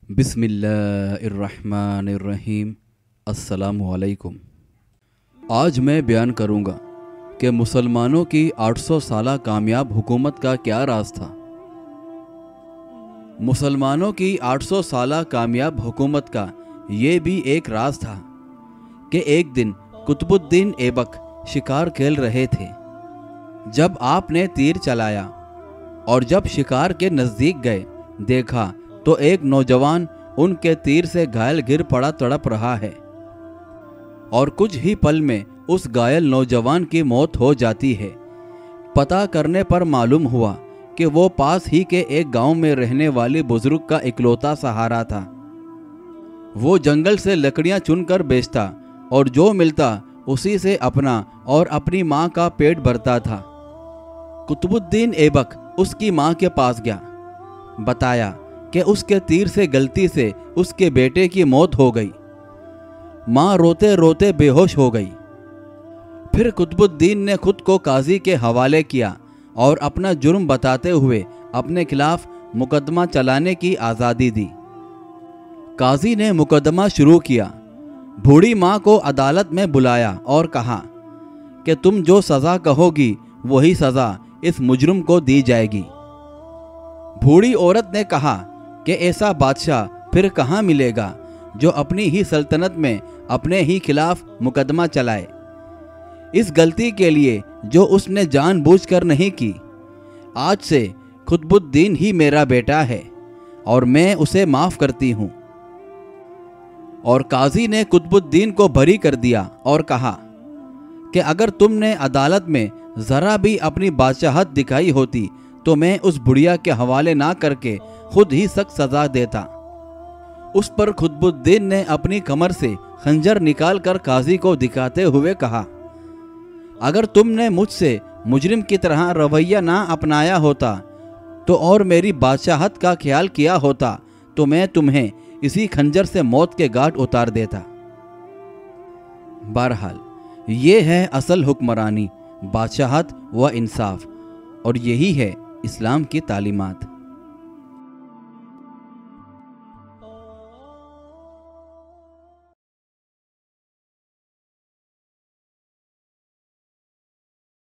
बिस्मिल्लाहिर्रहमानिर्रहीम। अस्सलामुअलैकुम। आज मैं बयान करूँगा कि मुसलमानों की 800 साला कामयाब हुकूमत का क्या राज था। मुसलमानों की 800 साला कामयाब हुकूमत का ये भी एक राज था कि एक दिन कुतुबुद्दीन ऐबक शिकार खेल रहे थे। जब आपने तीर चलाया और जब शिकार के नज़दीक गए, देखा तो एक नौजवान उनके तीर से घायल गिर पड़ा तड़प रहा है और कुछ ही पल में उस घायल नौजवान की मौत हो जाती है। पता करने पर मालूम हुआ कि वो पास ही के एक गांव में रहने वाले बुजुर्ग का इकलौता सहारा था। वो जंगल से लकड़ियां चुनकर बेचता और जो मिलता उसी से अपना और अपनी माँ का पेट भरता था। कुतुबुद्दीन ऐबक उसकी माँ के पास गया, बताया कि उसके तीर से गलती से उसके बेटे की मौत हो गई। माँ रोते रोते बेहोश हो गई। फिर कुतुबुद्दीन ने खुद को काजी के हवाले किया और अपना जुर्म बताते हुए अपने खिलाफ मुकदमा चलाने की आज़ादी दी। काजी ने मुकदमा शुरू किया। बूढ़ी माँ को अदालत में बुलाया और कहा कि तुम जो सज़ा कहोगी वही सज़ा इस मुजरिम को दी जाएगी। बूढ़ी औरत ने कहा कि ऐसा बादशाह फिर कहाँ मिलेगा जो अपनी ही सल्तनत में अपने ही खिलाफ मुकदमा चलाए। इस गलती के लिए जो उसने जानबूझकर नहीं की, आज से कुतुबुद्दीन ही मेरा बेटा है और मैं उसे माफ़ करती हूँ। और काजी ने कुतुबुद्दीन को बरी कर दिया और कहा कि अगर तुमने अदालत में ज़रा भी अपनी बादशाहत दिखाई होती तो मैं उस बुढ़िया के हवाले ना करके खुद ही सख्त सज़ा देता। उस पर कुतुबुद्दीन ने अपनी कमर से खंजर निकाल कर काजी को दिखाते हुए कहा, अगर तुमने मुझसे मुजरिम की तरह रवैया ना अपनाया होता तो और मेरी बादशाहत का ख्याल किया होता तो मैं तुम्हें इसी खंजर से मौत के घाट उतार देता। बहरहाल ये है असल हुक्मरानी, बादशाहत व इंसाफ, और यही है इस्लाम की तालीमात।